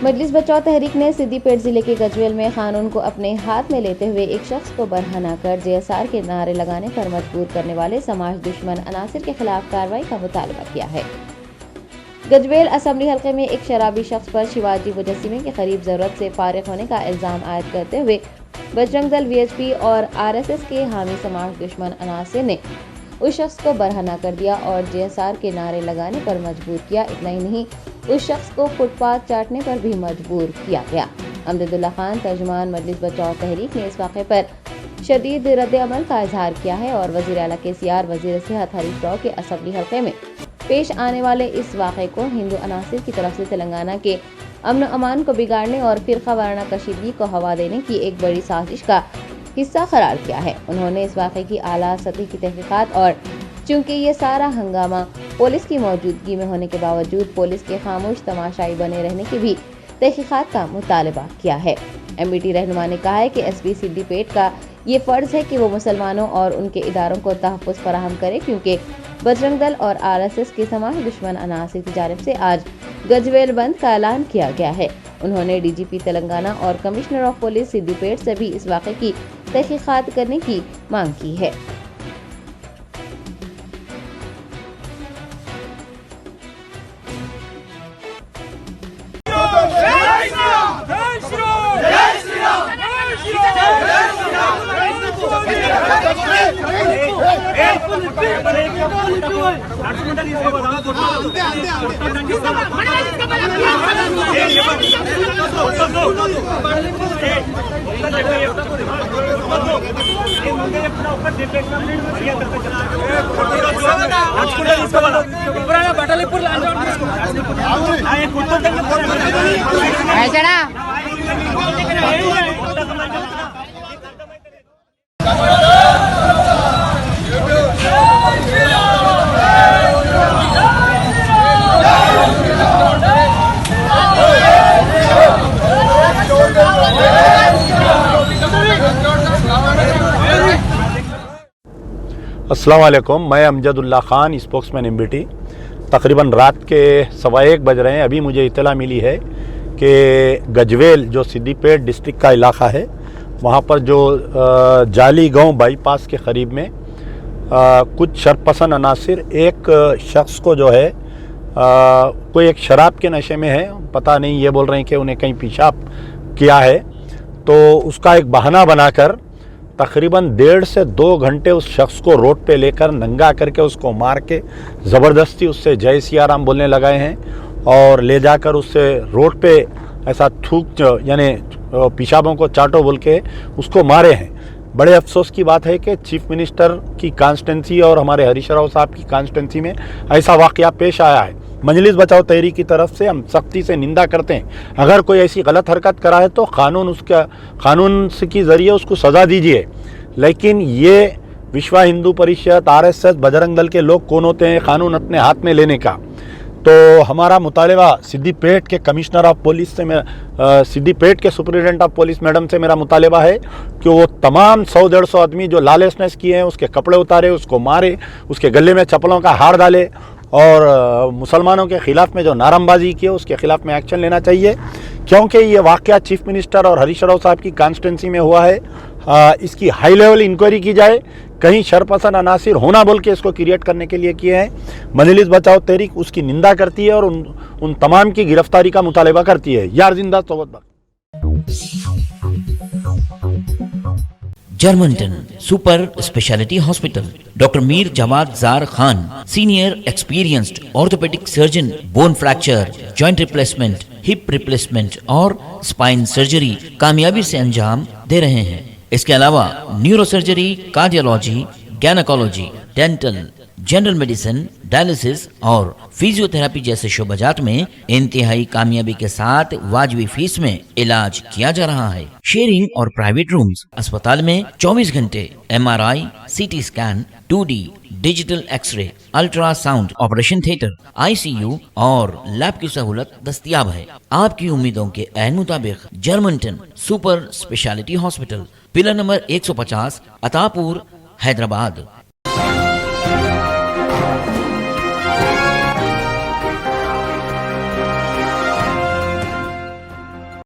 मजलिस बचाओ तहरीक ने सिद्दीपेट जिले के गजवेल में कानून को अपने हाथ में लेते हुए एक शख्स को बरहना कर JSR के नारे लगाने पर मजबूर करने वाले समाज दुश्मन अनासिर के खिलाफ कार्रवाई का मुतालबा किया है। गजवेल असेंबली हल्के में एक शराबी शख्स पर शिवाजी मुजस्सिमे के करीब जरूरत से फारिग होने का इल्जाम आयद करते हुए बजरंग दल VHP और RSS के हामी समाज दुश्मन अनासिर ने उस शख्स को बरहना कर दिया और JSR के नारे लगाने पर मजबूर किया। इतना ही नहीं, उस शख्स को फुटपाथ चाटने पर भी मजबूर किया गया। अमजदुल्ला खान तर्जुमान मजलिस बचाओ तहरीक ने इस वाक़े पर शदीद रद्द अमल का इजहार किया है और वज़ीर आला KCR वज़ीर सेहत हरीश राव के असेंबली हल्के में पेश आने वाले इस वाक़े को हिंदू अनासिर की तरफ से तेलंगाना के अमन अमान को बिगाड़ने और फिरका वाराना कशीदगी को हवा देने की एक बड़ी साजिश का हिस्सा करार किया है। उन्होंने इस वाक़े की आला सतह की तहकीकात और चूँकि ये सारा हंगामा पुलिस की मौजूदगी में होने के बावजूद पुलिस के खामोश तमाशाई बने रहने की भी तहकीकात का मुतालबा किया है। MBT रहनुमा ने कहा है कि SP सिद्दीपेट का ये फ़र्ज़ है कि वो मुसलमानों और उनके इदारों को तहफ़्फ़ुज़ फराहम करे, क्योंकि बजरंग दल और RSS के समाज दुश्मन अनासिर की जानिब से आज गजवेल बंद का ऐलान किया गया है। उन्होंने DGP तेलंगाना और कमिश्नर ऑफ पुलिस सिद्दीपेट से भी इस वाक़े की तहकीकात करने की मांग की है। अस्सलाम वालेकुम, मैं अमजदुल्ला खान, स्पोक्समैन MBT। तकरीबन रात के 1:15 बज रहे हैं। अभी मुझे इत्तला मिली है कि गजवेल जो सिद्दीपेट डिस्ट्रिक्ट का इलाका है, वहाँ पर जो जाली गांव बाईपास के करीब में कुछ शरपसंद अनासिर एक शख्स को जो है कोई एक शराब के नशे में है, पता नहीं, ये बोल रहे हैं कि उन्हें कहीं पेशाब किया है, तो उसका एक बहाना बनाकर तकरीबन 1.5 से 2 घंटे उस शख्स को रोड पे लेकर नंगा करके उसको मार के ज़बरदस्ती उससे जय सिया राम बोलने लगाए हैं और ले जाकर उससे रोड पे ऐसा थूक यानी पेशाबों को चाटो बोल के उसको मारे हैं। बड़े अफसोस की बात है कि चीफ मिनिस्टर की कॉन्स्टिट्यूंसी और हमारे हरीश राव साहब की कॉन्स्टिट्यूंसी में ऐसा वाक़या पेश आया है। मजलिस बचाओ तहरीक की तरफ से हम सख्ती से निंदा करते हैं। अगर कोई ऐसी गलत हरकत कराए तो कानून के ज़रिए उसको सज़ा दीजिए, लेकिन ये विश्व हिंदू परिषद, RSS, बजरंग दल के लोग कौन होते हैं कानून अपने हाथ में लेने का? तो हमारा मुतालबा सिद्दीपेट के कमिश्नर ऑफ पुलिस से, सिद्दीपेट के सुपरिटेंडेंट ऑफ पुलिस मैडम से मेरा मुतालबा है कि वो तमाम 100-150 आदमी जो लालेसनेस किए हैं उसके कपड़े उतारे, उसको मारे, उसके गले में चप्पलों का हार डाले और मुसलमानों के ख़िलाफ़ में जो नारमबाजी की है उसके ख़िलाफ़ में एक्शन लेना चाहिए, क्योंकि ये वाक़या चीफ मिनिस्टर और हरीश राव साहब की कॉन्स्टिट्यूंसी में हुआ है। इसकी हाई लेवल इंक्वायरी की जाए, कहीं शरपसंद अनासिर होना बोल के इसको क्रिएट करने के लिए किए हैं। मजलिस बचाओ तहरीक उसकी निंदा करती है और उन तमाम की गिरफ्तारी का मुतालबा करती है। यार जिंदा सोबत बात। Germanten super speciality hospital, doctor Mir Jawad Zar Khan, senior experienced orthopaedic surgeon, bone fracture, joint replacement, hip replacement और स्पाइन सर्जरी कामयाबी से अंजाम दे रहे हैं। इसके अलावा neuro surgery, cardiology, gynaecology, dental, general medicine, dialysis और फिजियोथेरेपी जैसे शोबाजात में इंतहाई कामयाबी के साथ वाजिबी फीस में इलाज किया जा रहा है। शेयरिंग और प्राइवेट रूम्स, अस्पताल में 24 घंटे MRI, CT scan, 2D digital x ray, ultrasound, operation theatre, ICU और लैब की सहूलत दस्तयाब है। आपकी उम्मीदों के ऐन मुताबिक Germanten super speciality hospital, pillar number 150, Attapur, Hyderabad.